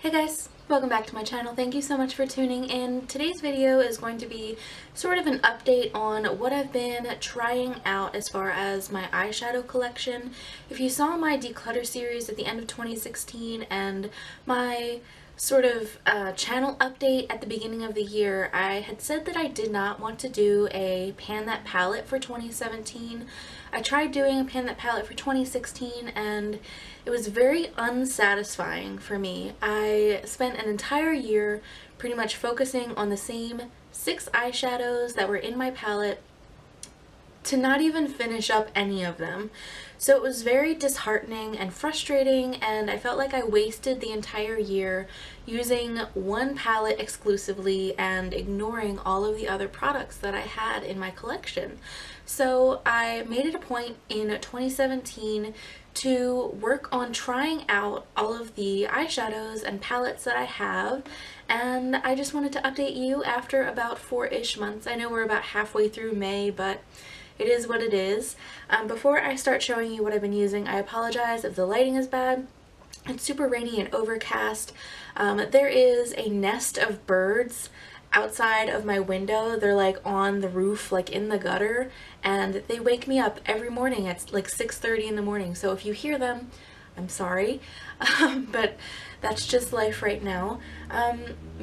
Hey guys, welcome back to my channel. Thank you so much for tuning in. Today's video is going to be sort of an update on what I've been trying out as far as my eyeshadow collection. If you saw my declutter series at the end of 2016 and my sort of channel update at the beginning of the year, I had said that I did not want to do a Pan That palette for 2017. I tried doing a Pan That palette for 2016 and it was very unsatisfying for me. I spent an entire year pretty much focusing on the same 6 eyeshadows that were in my palette to not even finish up any of them. So it was very disheartening and frustrating, and I felt like I wasted the entire year using one palette exclusively and ignoring all of the other products that I had in my collection. So I made it a point in 2017 to work on trying out all of the eyeshadows and palettes that I have, and I just wanted to update you after about 4-ish months. I know we're about halfway through May, but it is what it is. Before I start showing you what I've been using, I apologize if the lighting is bad. It's super rainy and overcast. There is a nest of birds outside of my window. They're like on the roof, like in the gutter, and they wake me up every morning at like 6:30 in the morning. So if you hear them, I'm sorry, but that's just life right now.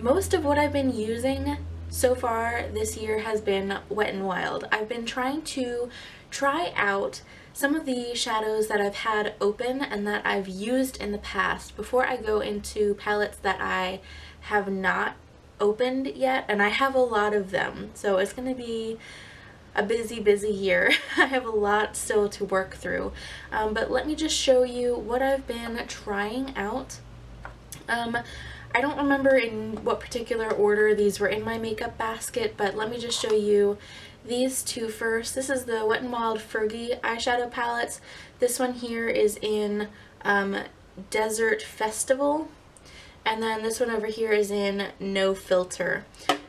Most of what I've been using so far this year has been Wet n Wild. I've been trying to try out some of the shadows that I've had open and that I've used in the past before I go into palettes that I have not opened yet, and I have a lot of them, so it's going to be a busy year. I have a lot still to work through, but let me just show you what I've been trying out. I don't remember in what particular order these were in my makeup basket, but let me just show you these two first. This is the Wet n Wild Fergie eyeshadow palettes. This one here is in Desert Festival, and then this one over here is in No Filter.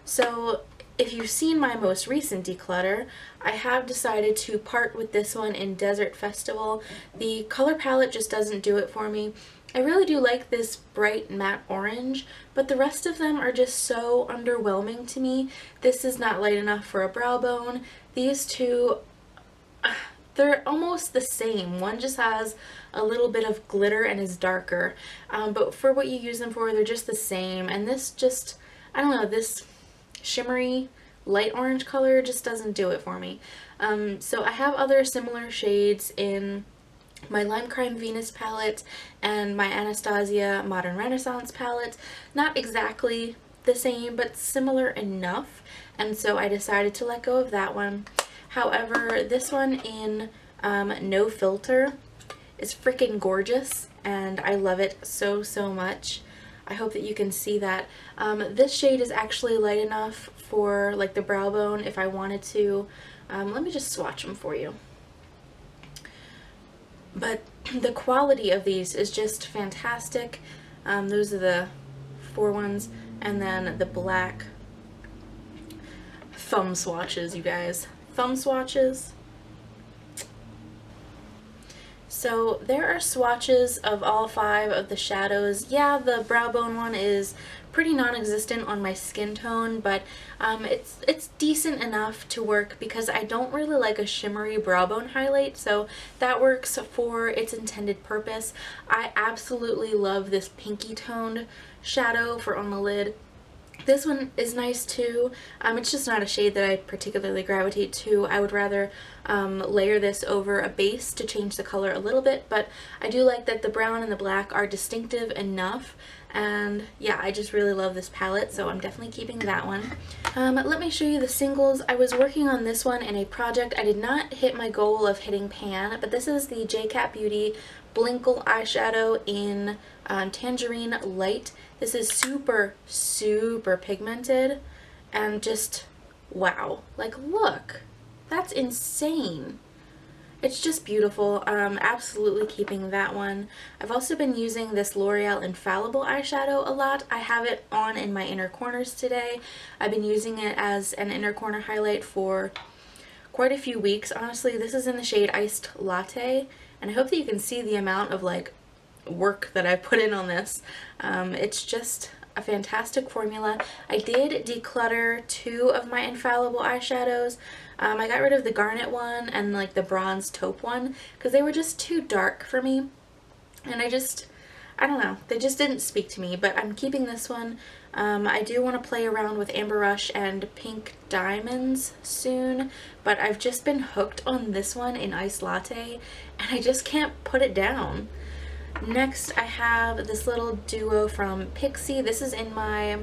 So if you've seen my most recent declutter, I have decided to part with this one in Desert Festival. The color palette just doesn't do it for me. I really do like this bright matte orange, but the rest of them are just so underwhelming to me. This is not light enough for a brow bone. These two, they're almost the same. One just has a little bit of glitter and is darker, but for what you use them for, they're just the same. And this just, I don't know, this shimmery light orange color just doesn't do it for me. So I have other similar shades in my Lime Crime Venus palette and my Anastasia Modern Renaissance palette. Not exactly the same, but similar enough, and so I decided to let go of that one. However, this one in No Filter is freaking gorgeous, and I love it so much. I hope that you can see that. This shade is actually light enough for like the brow bone if I wanted to. Let me just swatch them for you. But the quality of these is just fantastic. Those are the 4 ones, and then the black thumb swatches, you guys. Thumb swatches. So there are swatches of all 5 of the shadows. Yeah, the brow bone one is pretty non-existent on my skin tone, but it's decent enough to work because I don't really like a shimmery brow bone highlight, so that works for its intended purpose. I absolutely love this pinky toned shadow for on the lid. This one is nice too. It's just not a shade that I particularly gravitate to. I would rather layer this over a base to change the color a little bit, but I do like that the brown and the black are distinctive enough, and yeah, I just really love this palette, so I'm definitely keeping that one. Let me show you the singles. I was working on this one in a project. I did not hit my goal of hitting pan, but this is the JCat Beauty Blinkle eyeshadow in Tangerine Light. This is super pigmented and just wow. Like, look, that's insane. It's just beautiful. Absolutely keeping that one. I've also been using this L'Oreal Infallible eyeshadow a lot. I have it on in my inner corners today. I've been using it as an inner corner highlight for quite a few weeks. Honestly, this is in the shade Iced Latte, and I hope that you can see the amount of like work that I put in on this. It's just a fantastic formula. I did declutter 2 of my infallible eyeshadows. I got rid of the garnet one and like the bronze taupe one because they were just too dark for me, and I don't know, they just didn't speak to me, but I'm keeping this one. I do want to play around with Amber Rush and Pink Diamonds soon, but I've just been hooked on this one in Iced Latte, and I just can't put it down. Next, I have this little duo from Pixie. This is in my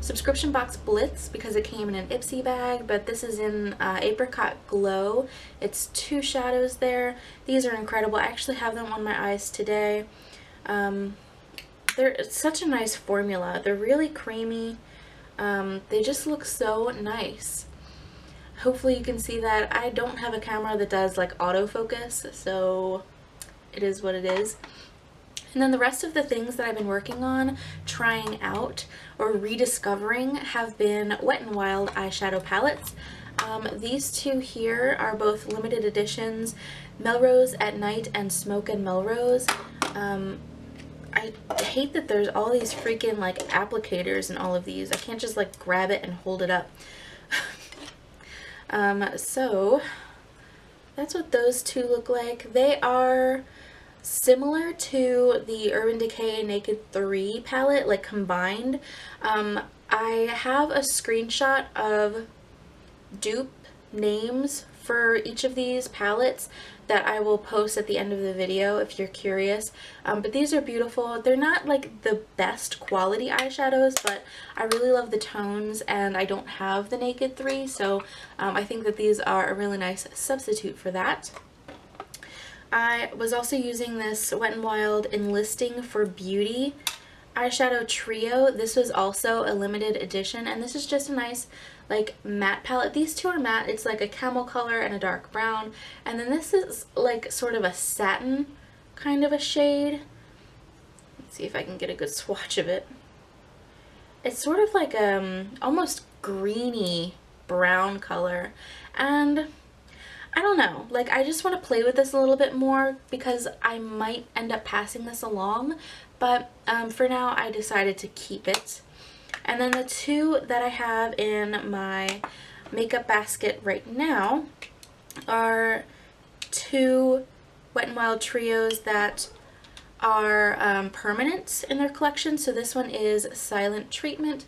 subscription box Blitz because it came in an Ipsy bag, but this is in Apricot Glow. It's 2 shadows there. These are incredible. I actually have them on my eyes today. They're such a nice formula. They're really creamy. They just look so nice. Hopefully you can see that. I don't have a camera that does like autofocus, so it is what it is. And then the rest of the things that I've been working on, trying out, or rediscovering have been Wet n Wild eyeshadow palettes. These 2 here are both limited editions, Melrose at Night and Smoke and Melrose. I hate that there's all these freaking like applicators in all of these. I can't just like grab it and hold it up. So that's what those 2 look like. They are similar to the Urban Decay Naked 3 palette, like combined. I have a screenshot of dupe names for each of these palettes that I will post at the end of the video if you're curious. But these are beautiful. They're not like the best quality eyeshadows, but I really love the tones, and I don't have the Naked 3, so I think that these are a really nice substitute for that. I was also using this Wet n Wild Enlisting for Beauty eyeshadow trio. This was also a limited edition, and this is just a nice like matte palette. These 2 are matte. It's like a camel color and a dark brown, and then this is like sort of a satin kind of a shade. Let's see if I can get a good swatch of it. It's sort of like almost greeny brown color, and I don't know, like I just want to play with this a little bit more because I might end up passing this along, but for now I decided to keep it. And then the 2 that I have in my makeup basket right now are 2 Wet n Wild trios that are permanent in their collection. So this one is Silent Treatment.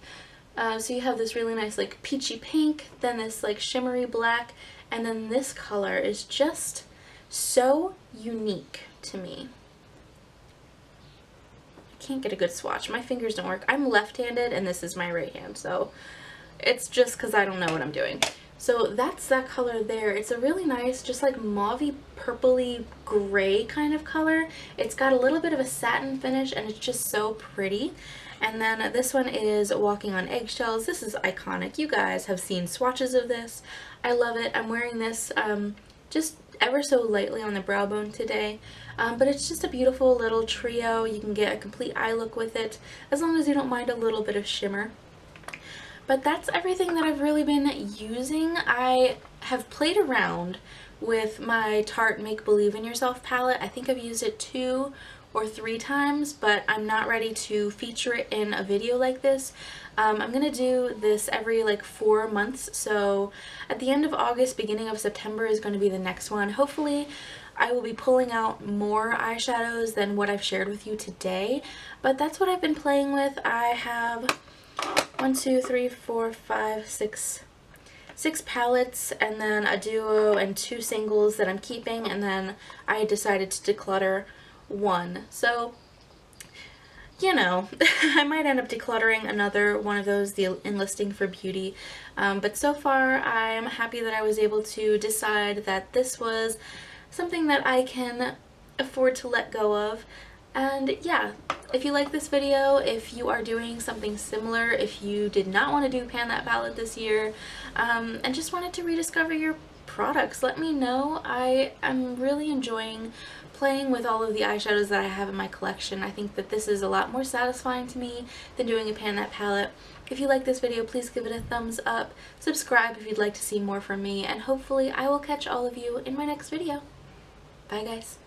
So you have this really nice like peachy pink, then this like shimmery black, and then this color is just so unique to me. I can't get a good swatch. My fingers don't work. I'm left-handed and this is my right hand, so it's just because I don't know what I'm doing. So that's that color there. It's a really nice, just like mauvey, purpley, gray kind of color. It's got a little bit of a satin finish and it's just so pretty. And then this one is Walking on Eggshells. This is iconic. You guys have seen swatches of this. I love it. I'm wearing this just ever so lightly on the brow bone today. But it's just a beautiful little trio. You can get a complete eye look with it, as long as you don't mind a little bit of shimmer. But that's everything that I've really been using. I have played around with my Tarte Make Believe in Yourself palette. I think I've used it 2 or 3 times, but I'm not ready to feature it in a video like this. I'm gonna do this every like 4 months, so at the end of August, beginning of September is going to be the next one. Hopefully I will be pulling out more eyeshadows than what I've shared with you today, but that's what I've been playing with. I have 1, 2, 3, 4, 5, 6 palettes, and then a duo and 2 singles that I'm keeping, and then I decided to declutter 1. So, you know, I might end up decluttering another one of those, the Enlisting for Beauty, but so far I'm happy that I was able to decide that this was something that I can afford to let go of. And yeah, if you like this video, if you are doing something similar, if you did not want to do Pan That Palette this year, and just wanted to rediscover your products, let me know. I'm really enjoying playing with all of the eyeshadows that I have in my collection. I think that this is a lot more satisfying to me than doing a Pan That Palette. If you like this video, please give it a thumbs up, subscribe if you'd like to see more from me, and hopefully I will catch all of you in my next video. Bye guys.